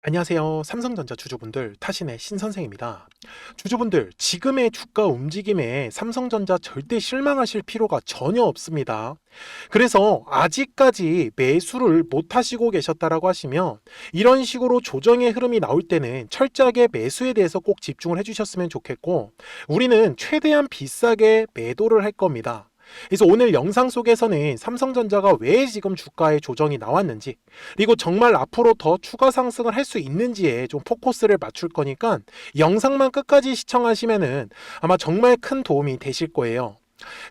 안녕하세요. 삼성전자 주주분들, 타신의 신선생입니다. 주주분들, 지금의 주가 움직임에 삼성전자 절대 실망하실 필요가 전혀 없습니다. 그래서 아직까지 매수를 못 하시고 계셨다라고 하시면 이런 식으로 조정의 흐름이 나올 때는 철저하게 매수에 대해서 꼭 집중을 해주셨으면 좋겠고, 우리는 최대한 비싸게 매도를 할 겁니다. 그래서 오늘 영상 속에서는 삼성전자가 왜 지금 주가에 조정이 나왔는지, 그리고 정말 앞으로 더 추가 상승을 할 수 있는지에 좀 포커스를 맞출 거니까 영상만 끝까지 시청하시면은 아마 정말 큰 도움이 되실 거예요.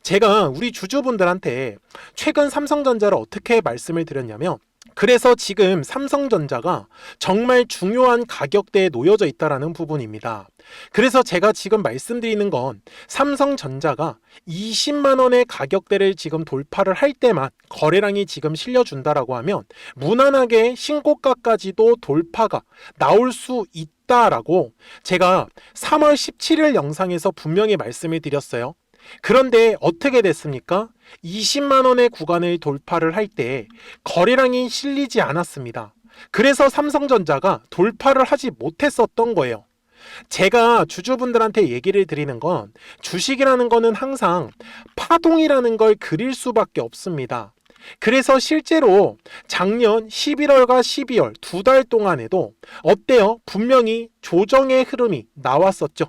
제가 우리 주주분들한테 최근 삼성전자를 어떻게 말씀을 드렸냐면, 그래서 지금 삼성전자가 정말 중요한 가격대에 놓여져 있다는 부분입니다. 그래서 제가 지금 말씀드리는 건 삼성전자가 20만 원의 가격대를 지금 돌파를 할 때만 거래량이 지금 실려준다라고 하면 무난하게 신고가까지도 돌파가 나올 수 있다라고 제가 3월 17일 영상에서 분명히 말씀을 드렸어요. 그런데 어떻게 됐습니까? 20만 원의 구간을 돌파를 할 때 거래량이 실리지 않았습니다. 그래서 삼성전자가 돌파를 하지 못했었던 거예요. 제가 주주분들한테 얘기를 드리는 건 주식이라는 거는 항상 파동이라는 걸 그릴 수밖에 없습니다. 그래서 실제로 작년 11월과 12월 두 달 동안에도 어때요? 분명히 조정의 흐름이 나왔었죠.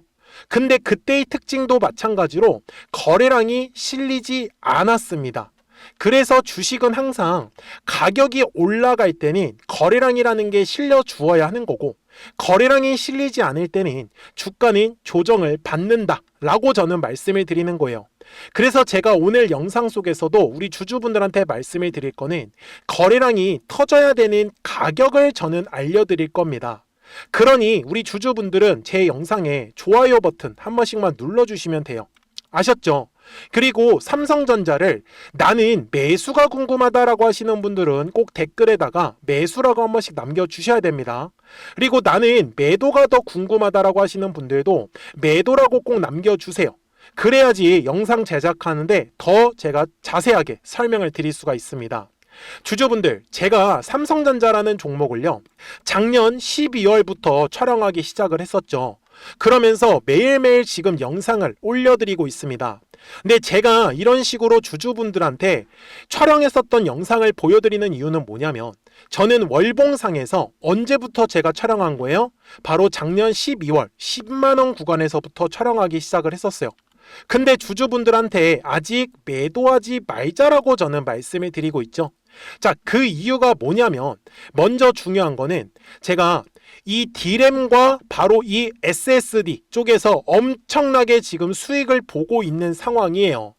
근데 그때의 특징도 마찬가지로 거래량이 실리지 않았습니다. 그래서 주식은 항상 가격이 올라갈 때는 거래량이라는 게 실려 주어야 하는 거고, 거래량이 실리지 않을 때는 주가는 조정을 받는다 라고 저는 말씀을 드리는 거예요. 그래서 제가 오늘 영상 속에서도 우리 주주분들한테 말씀을 드릴 거는 거래량이 터져야 되는 가격을 저는 알려드릴 겁니다. 그러니 우리 주주분들은 제 영상에 좋아요 버튼 한 번씩만 눌러주시면 돼요. 아셨죠? 그리고 삼성전자를 나는 매수가 궁금하다라고 하시는 분들은 꼭 댓글에다가 매수라고 한 번씩 남겨주셔야 됩니다. 그리고 나는 매도가 더 궁금하다라고 하시는 분들도 매도라고 꼭 남겨주세요. 그래야지 영상 제작하는데 더 제가 자세하게 설명을 드릴 수가 있습니다. 주주분들, 제가 삼성전자라는 종목을요, 작년 12월부터 촬영하기 시작을 했었죠. 그러면서 매일매일 지금 영상을 올려드리고 있습니다. 근데 제가 이런 식으로 주주분들한테 촬영했었던 영상을 보여드리는 이유는 뭐냐면, 저는 월봉상에서 언제부터 제가 촬영한 거예요? 바로 작년 12월 10만원 구간에서부터 촬영하기 시작을 했었어요. 근데 주주분들한테 아직 매도하지 말자라고 저는 말씀을 드리고 있죠. 자, 그 이유가 뭐냐면, 먼저 중요한 거는 제가 이 D램과 바로 이 SSD 쪽에서 엄청나게 지금 수익을 보고 있는 상황이에요.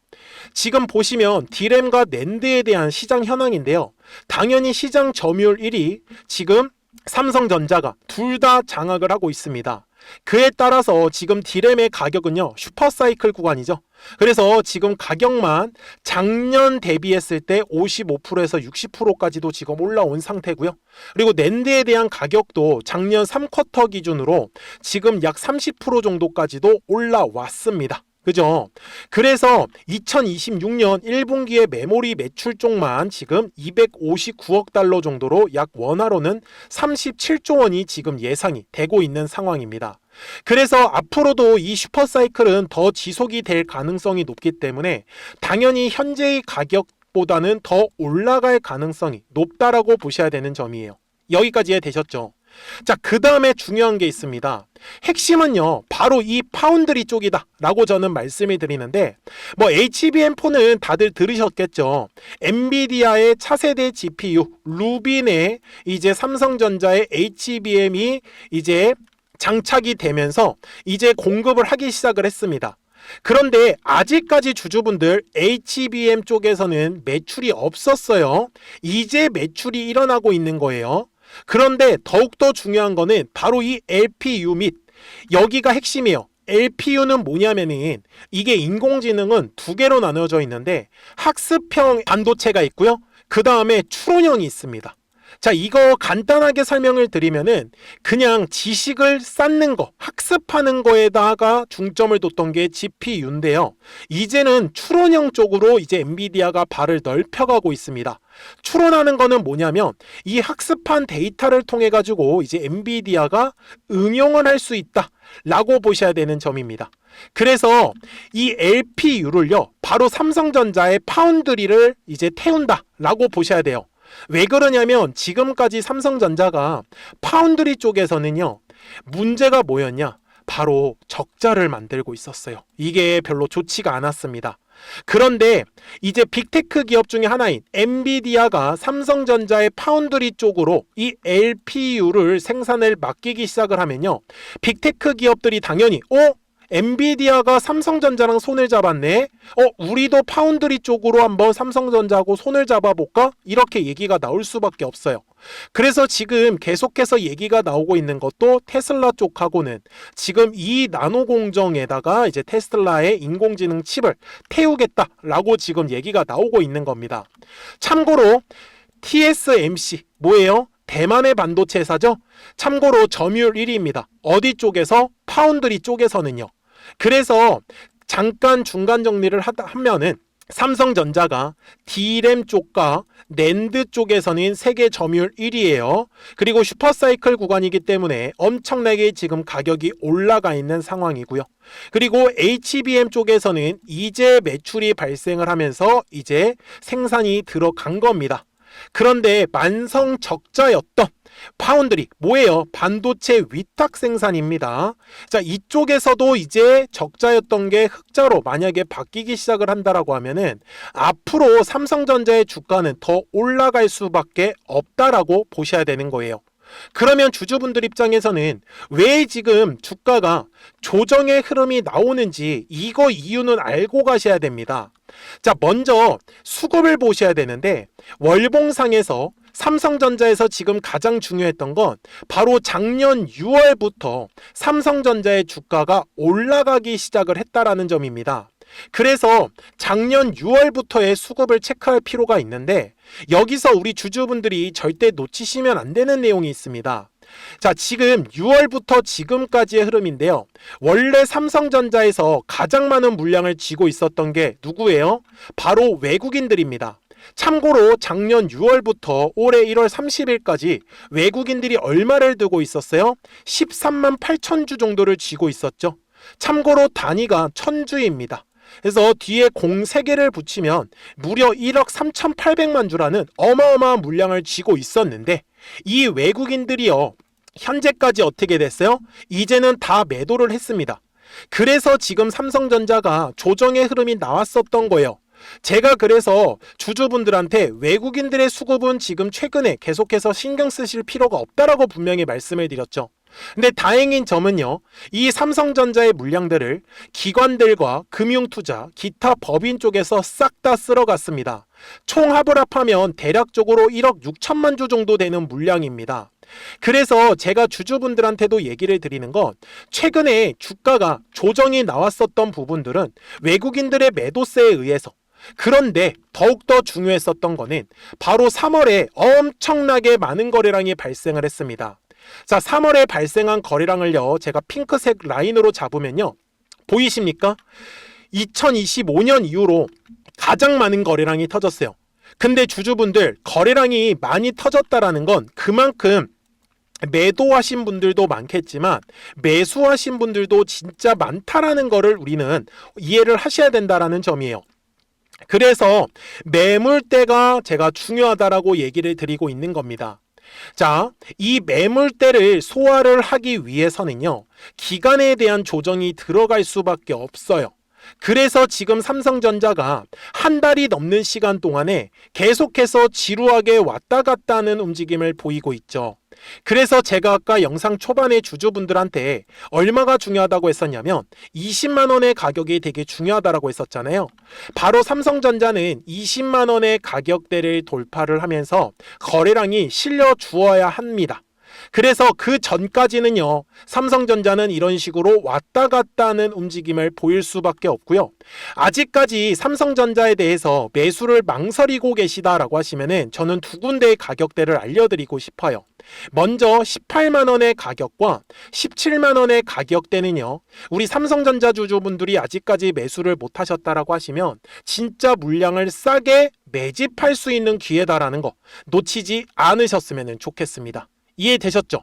지금 보시면 D램과 낸드에 대한 시장 현황인데요. 당연히 시장 점유율 1위 지금 삼성전자가 둘 다 장악을 하고 있습니다. 그에 따라서 지금 D램의 가격은요, 슈퍼사이클 구간이죠. 그래서 지금 가격만 작년 대비했을 때 55%에서 60%까지도 지금 올라온 상태고요. 그리고 낸드에 대한 가격도 작년 3쿼터 기준으로 지금 약 30% 정도까지도 올라왔습니다. 그죠? 그래서 2026년 1분기의 메모리 매출 쪽만 지금 259억 달러 정도로 약 원화로는 37조 원이 지금 예상이 되고 있는 상황입니다. 그래서 앞으로도 이 슈퍼사이클은 더 지속이 될 가능성이 높기 때문에 당연히 현재의 가격보다는 더 올라갈 가능성이 높다라고 보셔야 되는 점이에요. 여기까지 되셨죠? 자, 그 다음에 중요한 게 있습니다. 핵심은요, 바로 이 파운드리 쪽이다 라고 저는 말씀을 드리는데, 뭐 HBM4는 다들 들으셨겠죠. 엔비디아의 차세대 GPU 루빈에 이제 삼성전자의 HBM이 이제 장착이 되면서 이제 공급을 하기 시작을 했습니다. 그런데 아직까지 주주분들 HBM 쪽에서는 매출이 없었어요. 이제 매출이 일어나고 있는 거예요. 그런데 더욱더 중요한 거는 바로 이 LPU 및, 여기가 핵심이에요. LPU는 뭐냐면은 이게 인공지능은 두 개로 나눠져 있는데 학습형 반도체가 있고요. 그 다음에 추론형이 있습니다. 자, 이거 간단하게 설명을 드리면은 그냥 지식을 쌓는 거, 학습하는 거에다가 중점을 뒀던 게 GPU인데요. 이제는 추론형 쪽으로 이제 엔비디아가 발을 넓혀가고 있습니다. 추론하는 거는 뭐냐면 이 학습한 데이터를 통해 가지고 이제 엔비디아가 응용을 할 수 있다 라고 보셔야 되는 점입니다. 그래서 이 LPU를요 바로 삼성전자의 파운드리를 이제 태운다 라고 보셔야 돼요. 왜 그러냐면 지금까지 삼성전자가 파운드리 쪽에서는요 문제가 뭐였냐, 바로 적자를 만들고 있었어요. 이게 별로 좋지가 않았습니다. 그런데 이제 빅테크 기업 중에 하나인 엔비디아가 삼성전자의 파운드리 쪽으로 이 LPU를 생산을 맡기기 시작을 하면요 빅테크 기업들이 당연히 엔비디아가 삼성전자랑 손을 잡았네. 우리도 파운드리 쪽으로 한번 삼성전자하고 손을 잡아볼까? 이렇게 얘기가 나올 수밖에 없어요. 그래서 지금 계속해서 얘기가 나오고 있는 것도 테슬라 쪽하고는 지금 이 나노 공정에다가 이제 테슬라의 인공지능 칩을 태우겠다라고 지금 얘기가 나오고 있는 겁니다. 참고로 TSMC 뭐예요? 대만의 반도체 회사죠? 참고로 점유율 1위입니다. 어디 쪽에서? 파운드리 쪽에서는요. 그래서 잠깐 중간 정리를 하면은 삼성전자가 D램 쪽과 낸드 쪽에서는 세계 점유율 1위예요. 그리고 슈퍼사이클 구간이기 때문에 엄청나게 지금 가격이 올라가 있는 상황이고요. 그리고 HBM 쪽에서는 이제 매출이 발생을 하면서 이제 생산이 들어간 겁니다. 그런데 만성 적자였던 파운드리 뭐예요? 반도체 위탁 생산입니다. 자, 이쪽에서도 이제 적자였던 게 흑자로 만약에 바뀌기 시작을 한다라고 하면은 앞으로 삼성전자의 주가는 더 올라갈 수밖에 없다라고 보셔야 되는 거예요. 그러면 주주분들 입장에서는 왜 지금 주가가 조정의 흐름이 나오는지 이거 이유는 알고 가셔야 됩니다. 자, 먼저 수급을 보셔야 되는데 월봉상에서 삼성전자에서 지금 가장 중요했던 건 바로 작년 6월부터 삼성전자의 주가가 올라가기 시작을 했다라는 점입니다. 그래서 작년 6월부터의 수급을 체크할 필요가 있는데 여기서 우리 주주분들이 절대 놓치시면 안 되는 내용이 있습니다. 자, 지금 6월부터 지금까지의 흐름인데요. 원래 삼성전자에서 가장 많은 물량을 쥐고 있었던 게 누구예요? 바로 외국인들입니다. 참고로 작년 6월부터 올해 1월 30일까지 외국인들이 얼마를 두고 있었어요? 13만 8천 주 정도를 쥐고 있었죠. 참고로 단위가 천주입니다. 그래서 뒤에 03개를 붙이면 무려 1억 3,800만 주라는 어마어마한 물량을 쥐고 있었는데 이 외국인들이요 현재까지 어떻게 됐어요? 이제는 다 매도를 했습니다. 그래서 지금 삼성전자가 조정의 흐름이 나왔었던 거예요. 제가 그래서 주주분들한테 외국인들의 수급은 지금 최근에 계속해서 신경 쓰실 필요가 없다라고 분명히 말씀을 드렸죠. 근데 다행인 점은요, 이 삼성전자의 물량들을 기관들과 금융투자, 기타 법인 쪽에서 싹 다 쓸어갔습니다. 총 합을 대략적으로 1억 6천만 주 정도 되는 물량입니다. 그래서 제가 주주분들한테도 얘기를 드리는 건 최근에 주가가 조정이 나왔었던 부분들은 외국인들의 매도세에 의해서, 그런데 더욱더 중요했었던 거는 바로 3월에 엄청나게 많은 거래량이 발생을 했습니다. 자, 3월에 발생한 거래량을요 제가 핑크색 라인으로 잡으면요 보이십니까? 2025년 이후로 가장 많은 거래량이 터졌어요. 근데 주주분들, 거래량이 많이 터졌다라는 건 그만큼 매도하신 분들도 많겠지만 매수하신 분들도 진짜 많다라는 거를 우리는 이해를 하셔야 된다라는 점이에요. 그래서 매물대가 제가 중요하다라고 얘기를 드리고 있는 겁니다. 자, 이 매물대를 소화를 하기 위해서는요 기간에 대한 조정이 들어갈 수밖에 없어요. 그래서 지금 삼성전자가 한 달이 넘는 시간 동안에 계속해서 지루하게 왔다 갔다 하는 움직임을 보이고 있죠. 그래서 제가 아까 영상 초반에 주주분들한테 얼마가 중요하다고 했었냐면 20만 원의 가격이 되게 중요하다고 했었잖아요. 바로 삼성전자는 20만 원의 가격대를 돌파를 하면서 거래량이 실려 주어야 합니다. 그래서 그 전까지는요, 삼성전자는 이런 식으로 왔다 갔다 하는 움직임을 보일 수밖에 없고요. 아직까지 삼성전자에 대해서 매수를 망설이고 계시다라고 하시면은 저는 두 군데의 가격대를 알려드리고 싶어요. 먼저 18만 원의 가격과 17만 원의 가격대는요, 우리 삼성전자 주주분들이 아직까지 매수를 못 하셨다라고 하시면 진짜 물량을 싸게 매집할 수 있는 기회다라는 거 놓치지 않으셨으면 좋겠습니다. 이해되셨죠?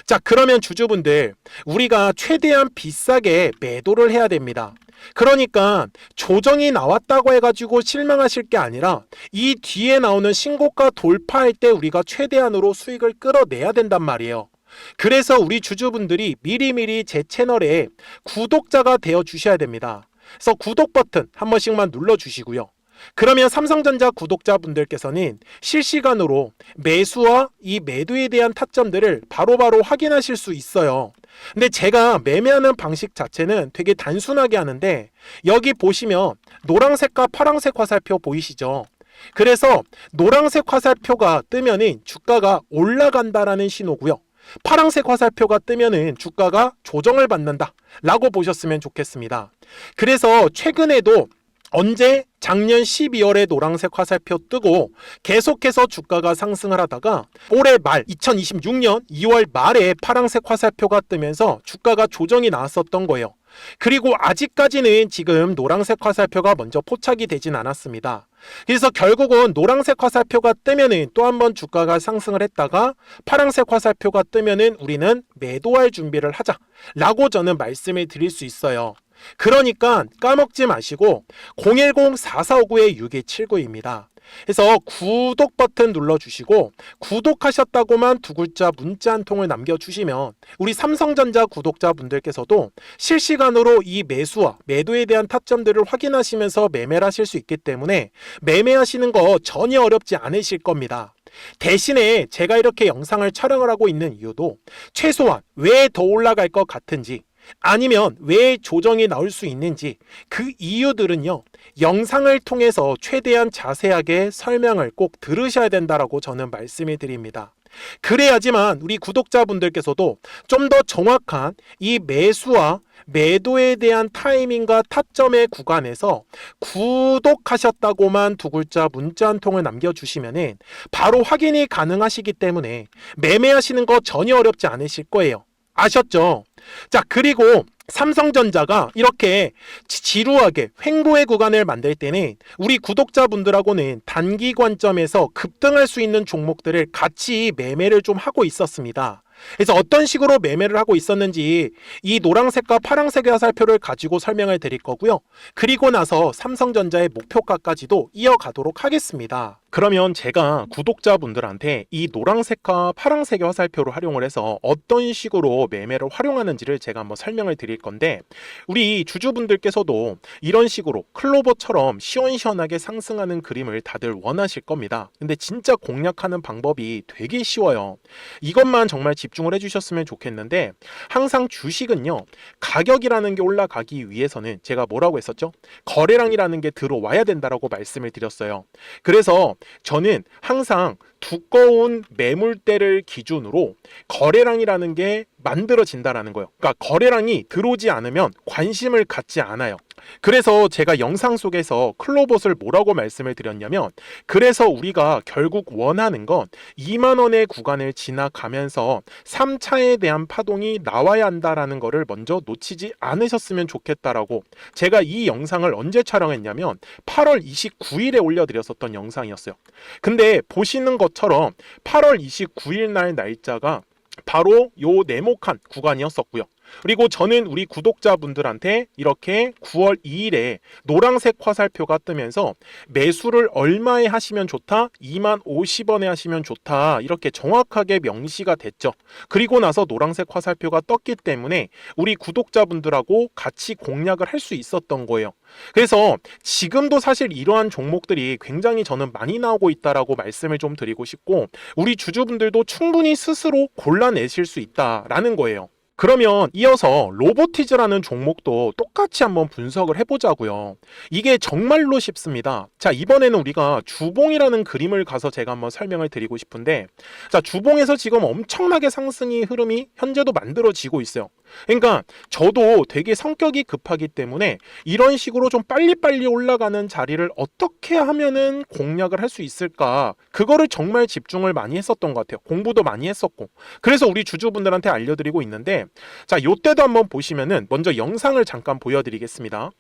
자, 그러면 주주분들, 우리가 최대한 비싸게 매도를 해야 됩니다. 그러니까 조정이 나왔다고 해가지고 실망하실 게 아니라 이 뒤에 나오는 신고가 돌파할 때 우리가 최대한으로 수익을 끌어내야 된단 말이에요. 그래서 우리 주주분들이 미리미리 제 채널에 구독자가 되어 주셔야 됩니다. 그래서 구독 버튼 한 번씩만 눌러 주시고요. 그러면 삼성전자 구독자분들께서는 실시간으로 매수와 이 매도에 대한 타점들을 바로바로 확인하실 수 있어요. 근데 제가 매매하는 방식 자체는 되게 단순하게 하는데, 여기 보시면 노란색과 파란색 화살표 보이시죠? 그래서 노란색 화살표가 뜨면은 주가가 올라간다라는 신호고요. 파란색 화살표가 뜨면은 주가가 조정을 받는다 라고 보셨으면 좋겠습니다. 그래서 최근에도 언제 작년 12월에 노란색 화살표 뜨고 계속해서 주가가 상승을 하다가 올해 말 2026년 2월 말에 파란색 화살표가 뜨면서 주가가 조정이 나왔었던 거예요. 그리고 아직까지는 지금 노란색 화살표가 먼저 포착이 되진 않았습니다. 그래서 결국은 노란색 화살표가 뜨면은 또 한 번 주가가 상승을 했다가 파란색 화살표가 뜨면은 우리는 매도할 준비를 하자라고 저는 말씀을 드릴 수 있어요. 그러니까 까먹지 마시고 010-4459-6279입니다. 그래서 구독 버튼 눌러주시고 구독하셨다고만 두 글자 문자 한 통을 남겨주시면 우리 삼성전자 구독자분들께서도 실시간으로 이 매수와 매도에 대한 타점들을 확인하시면서 매매를 하실 수 있기 때문에 매매하시는 거 전혀 어렵지 않으실 겁니다. 대신에 제가 이렇게 영상을 촬영을 하고 있는 이유도 최소한 왜 더 올라갈 것 같은지, 아니면 왜 조정이 나올 수 있는지 그 이유들은요, 영상을 통해서 최대한 자세하게 설명을 꼭 들으셔야 된다라고 저는 말씀을 드립니다. 그래야지만 우리 구독자분들께서도 좀 더 정확한 이 매수와 매도에 대한 타이밍과 타점의 구간에서 구독하셨다고만 두 글자 문자 한 통을 남겨주시면 바로 확인이 가능하시기 때문에 매매하시는 거 전혀 어렵지 않으실 거예요. 아셨죠? 자, 그리고 삼성전자가 이렇게 지루하게 횡보의 구간을 만들 때는 우리 구독자분들하고는 단기 관점에서 급등할 수 있는 종목들을 같이 매매를 좀 하고 있었습니다. 그래서 어떤 식으로 매매를 하고 있었는지 이 노란색과 파란색의 화살표를 가지고 설명을 드릴 거고요. 그리고 나서 삼성전자의 목표가까지도 이어가도록 하겠습니다. 그러면 제가 구독자분들한테 이 노란색과 파란색의 화살표를 활용을 해서 어떤 식으로 매매를 활용하는지를 제가 한번 설명을 드릴 건데, 우리 주주분들께서도 이런 식으로 클로버처럼 시원시원하게 상승하는 그림을 다들 원하실 겁니다. 근데 진짜 공략하는 방법이 되게 쉬워요. 이것만 정말 집중을 해주셨으면 좋겠는데, 항상 주식은요, 가격이라는 게 올라가기 위해서는 제가 뭐라고 했었죠? 거래량이라는 게 들어와야 된다라고 말씀을 드렸어요. 그래서 저는 항상 두꺼운 매물대를 기준으로 거래량이라는 게 만들어진다라는 거예요. 그러니까 거래량이 들어오지 않으면 관심을 갖지 않아요. 그래서 제가 영상 속에서 클로봇을 뭐라고 말씀을 드렸냐면, 그래서 우리가 결국 원하는 건 2만 원의 구간을 지나가면서 3차에 대한 파동이 나와야 한다라는 거를 먼저 놓치지 않으셨으면 좋겠다라고, 제가 이 영상을 언제 촬영했냐면 8월 29일에 올려드렸었던 영상이었어요. 근데 보시는 것처럼 8월 29일 날 날짜가 바로 요 네모칸 구간이었었고요. 그리고 저는 우리 구독자분들한테 이렇게 9월 2일에 노란색 화살표가 뜨면서 매수를 얼마에 하시면 좋다? 2만 50원에 하시면 좋다. 이렇게 정확하게 명시가 됐죠. 그리고 나서 노란색 화살표가 떴기 때문에 우리 구독자분들하고 같이 공략을 할 수 있었던 거예요. 그래서 지금도 사실 이러한 종목들이 굉장히 저는 많이 나오고 있다라고 말씀을 좀 드리고 싶고, 우리 주주분들도 충분히 스스로 골라내실 수 있다라는 거예요. 그러면 이어서 로보티즈라는 종목도 똑같이 한번 분석을 해보자고요. 이게 정말로 쉽습니다. 자, 이번에는 우리가 주봉이라는 그림을 가서 제가 한번 설명을 드리고 싶은데, 자, 주봉에서 지금 엄청나게 상승이 흐름이 현재도 만들어지고 있어요. 그러니까 저도 되게 성격이 급하기 때문에 이런 식으로 좀 빨리빨리 올라가는 자리를 어떻게 하면은 공략을 할 수 있을까, 그거를 정말 집중을 많이 했었던 것 같아요. 공부도 많이 했었고. 그래서 우리 주주분들한테 알려드리고 있는데, 자, 요때도 한번 보시면은 먼저 영상을 잠깐 보여드리겠습니다.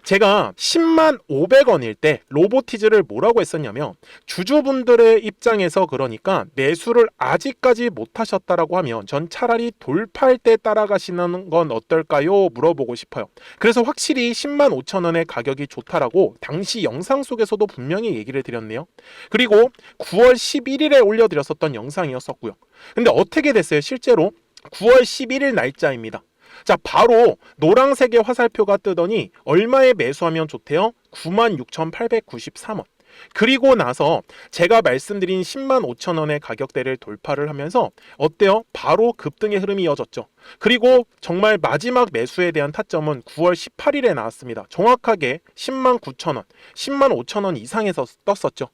제가 10만 500원일 때 로보티즈를 뭐라고 했었냐면, 주주분들의 입장에서 그러니까 매수를 아직까지 못 하셨다라고 하면 전 차라리 돌파할 때 따라가시는 건 어떨까요? 물어보고 싶어요. 그래서 확실히 10만 5천 원의 가격이 좋다라고 당시 영상 속에서도 분명히 얘기를 드렸네요. 그리고 9월 11일에 올려드렸었던 영상이었었고요. 근데 어떻게 됐어요? 실제로 9월 11일 날짜입니다. 자, 바로 노란색의 화살표가 뜨더니 얼마에 매수하면 좋대요? 96,893원. 그리고 나서 제가 말씀드린 10만 5천 원의 가격대를 돌파를 하면서 어때요? 바로 급등의 흐름이 이어졌죠. 그리고 정말 마지막 매수에 대한 타점은 9월 18일에 나왔습니다. 정확하게 10만 9천 원, 10만 5천 원 이상에서 떴었죠.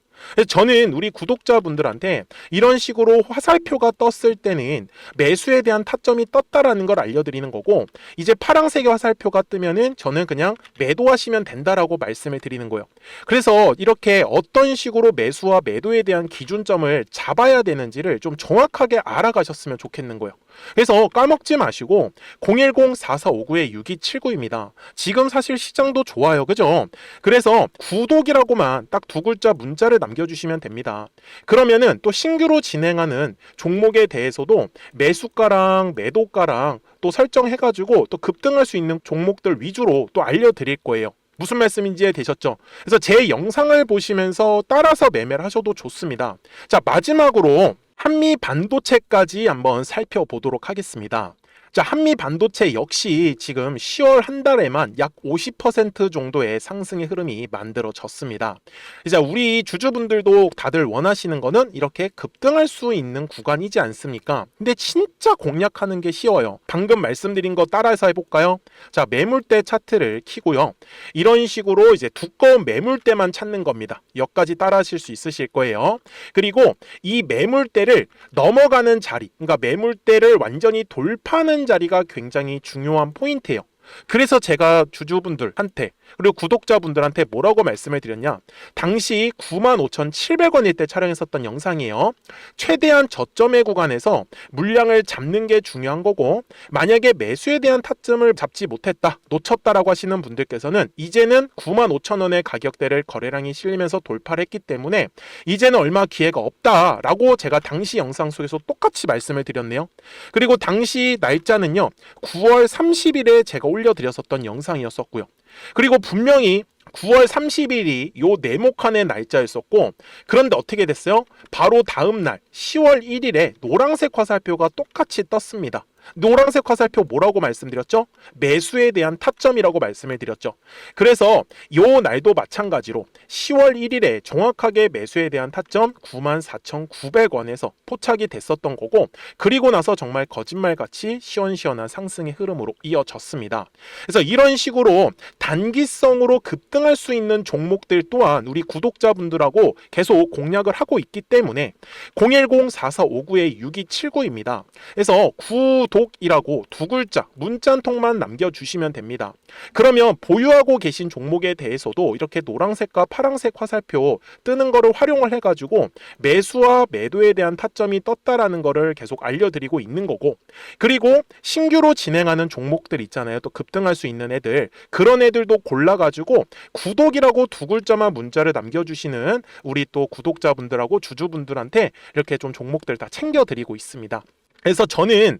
저는 우리 구독자분들한테 이런 식으로 화살표가 떴을 때는 매수에 대한 타점이 떴다라는 걸 알려드리는 거고, 이제 파란색의 화살표가 뜨면은 저는 그냥 매도하시면 된다라고 말씀을 드리는 거예요. 그래서 이렇게 어떤 식으로 매수와 매도에 대한 기준점을 잡아야 되는지를 좀 정확하게 알아가셨으면 좋겠는 거예요. 그래서 까먹지 마시고 010-4459-6279입니다. 지금 사실 시장도 좋아요, 그죠? 그래서 구독이라고만 딱 두 글자 문자를 남겨주시면 됩니다. 그러면은 또 신규로 진행하는 종목에 대해서도 매수가랑 매도가랑 또 설정해가지고 또 급등할 수 있는 종목들 위주로 또 알려드릴 거예요. 무슨 말씀인지 이해되셨죠? 그래서 제 영상을 보시면서 따라서 매매를 하셔도 좋습니다. 자, 마지막으로 한미 반도체까지 한번 살펴보도록 하겠습니다. 자, 한미 반도체 역시 지금 10월 한 달에만 약 50% 정도의 상승의 흐름이 만들어졌습니다. 이제 우리 주주분들도 다들 원하시는 거는 이렇게 급등할 수 있는 구간이지 않습니까? 근데 진짜 공략하는 게 쉬워요. 방금 말씀드린 거 따라서 해볼까요? 자, 매물대 차트를 켜고요. 이런 식으로 이제 두꺼운 매물대만 찾는 겁니다. 여기까지 따라 하실 수 있으실 거예요. 그리고 이 매물대를 넘어가는 자리, 그러니까 매물대를 완전히 돌파하는 자리가 굉장히 중요한 포인트예요. 그래서 제가 주주분들한테 그리고 구독자분들한테 뭐라고 말씀을 드렸냐, 당시 95,700원일 때 촬영했었던 영상이에요. 최대한 저점의 구간에서 물량을 잡는 게 중요한 거고, 만약에 매수에 대한 타점을 잡지 못했다, 놓쳤다라고 하시는 분들께서는 이제는 95,000원의 가격대를 거래량이 실리면서 돌파를 했기 때문에 이제는 얼마 기회가 없다라고 제가 당시 영상 속에서 똑같이 말씀을 드렸네요. 그리고 당시 날짜는요, 9월 30일에 제가 올려드렸었던 영상이었었고요. 그리고 분명히 9월 30일이 요 네모칸의 날짜였었고, 그런데 어떻게 됐어요? 바로 다음 날 10월 1일에 노란색 화살표가 똑같이 떴습니다. 노란색 화살표 뭐라고 말씀드렸죠? 매수에 대한 타점이라고 말씀을 드렸죠. 그래서 요 날도 마찬가지로 10월 1일에 정확하게 매수에 대한 타점 94,900원에서 포착이 됐었던 거고, 그리고 나서 정말 거짓말같이 시원시원한 상승의 흐름으로 이어졌습니다. 그래서 이런 식으로 단기성으로 급등할 수 있는 종목들 또한 우리 구독자분들하고 계속 공략을 하고 있기 때문에 010-4459-6279입니다. 그래서 구독이라고 두 글자 문자 한 통만 남겨주시면 됩니다. 그러면 보유하고 계신 종목에 대해서도 이렇게 노란색과 파란색 화살표 뜨는 거를 활용을 해가지고 매수와 매도에 대한 타점이 떴다라는 거를 계속 알려드리고 있는 거고, 그리고 신규로 진행하는 종목들 있잖아요. 또 급등할 수 있는 애들, 그런 애들도 골라가지고 구독이라고 두 글자만 문자를 남겨주시는 우리 또 구독자분들하고 주주분들한테 이렇게 좀 종목들 다 챙겨드리고 있습니다. 그래서 저는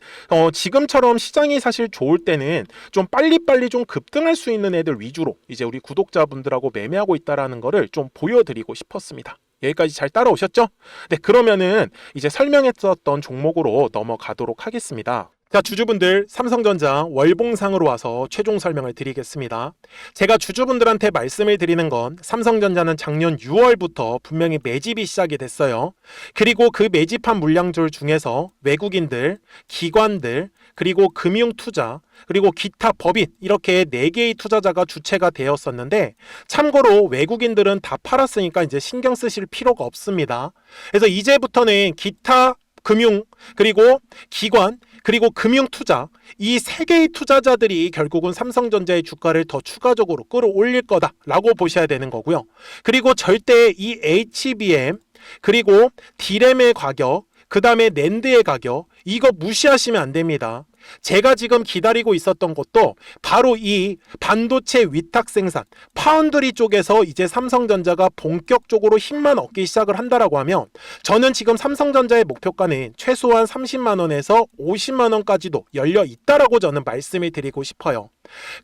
지금처럼 시장이 사실 좋을 때는 좀 빨리빨리 좀 급등할 수 있는 애들 위주로 이제 우리 구독자분들하고 매매하고 있다라는 거를 좀 보여드리고 싶었습니다. 여기까지 잘 따라오셨죠? 네, 그러면은 이제 설명했었던 종목으로 넘어가도록 하겠습니다. 자, 주주분들, 삼성전자 월봉상으로 와서 최종 설명을 드리겠습니다. 제가 주주분들한테 말씀을 드리는 건 삼성전자는 작년 6월부터 분명히 매집이 시작이 됐어요. 그리고 그 매집한 물량들 중에서 외국인들, 기관들, 그리고 금융투자, 그리고 기타 법인 이렇게 4개의 투자자가 주체가 되었었는데 참고로 외국인들은 다 팔았으니까 이제 신경 쓰실 필요가 없습니다. 그래서 이제부터는 기타 금융, 그리고 기관, 그리고 금융투자 이 3개의 투자자들이 결국은 삼성전자의 주가를 더 추가적으로 끌어올릴 거다라고 보셔야 되는 거고요. 그리고 절대 이 HBM, 그리고 D램의 가격, 그 다음에 낸드의 가격 이거 무시하시면 안 됩니다. 제가 지금 기다리고 있었던 것도 바로 이 반도체 위탁 생산 파운드리 쪽에서 이제 삼성전자가 본격적으로 힘만 얻기 시작을 한다라고 하면 저는 지금 삼성전자의 목표가는 최소한 30만 원에서 50만 원까지도 열려 있다라고 저는 말씀을 드리고 싶어요.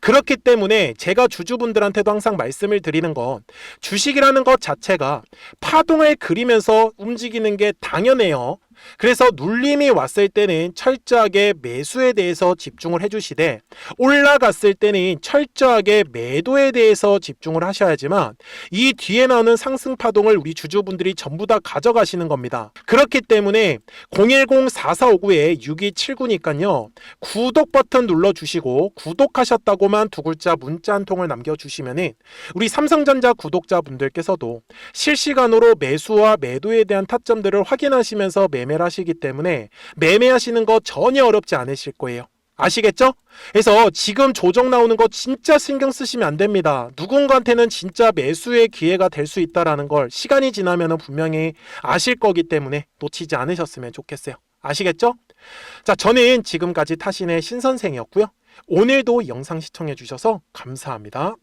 그렇기 때문에 제가 주주분들한테도 항상 말씀을 드리는 건 주식이라는 것 자체가 파동을 그리면서 움직이는 게 당연해요. 그래서 눌림이 왔을 때는 철저하게 매수에 대해서 집중을 해주시되 올라갔을 때는 철저하게 매도에 대해서 집중을 하셔야지만 이 뒤에 나오는 상승 파동을 우리 주주분들이 전부 다 가져가시는 겁니다. 그렇기 때문에 010-4459-6279니까요 구독 버튼 눌러주시고 구독하셨다고만 2글자 문자 한 통을 남겨주시면은 우리 삼성전자 구독자분들께서도 실시간으로 매수와 매도에 대한 타점들을 확인하시면서 매매를 하시기 때문에 매매하시는 거 전혀 어렵지 않으실 거예요. 아시겠죠? 그래서 지금 조정 나오는 거 진짜 신경 쓰시면 안 됩니다. 누군가한테는 진짜 매수의 기회가 될 수 있다는 걸 시간이 지나면 분명히 아실 거기 때문에 놓치지 않으셨으면 좋겠어요. 아시겠죠? 자, 저는 지금까지 타신의 신선생이었고요. 오늘도 영상 시청해 주셔서 감사합니다.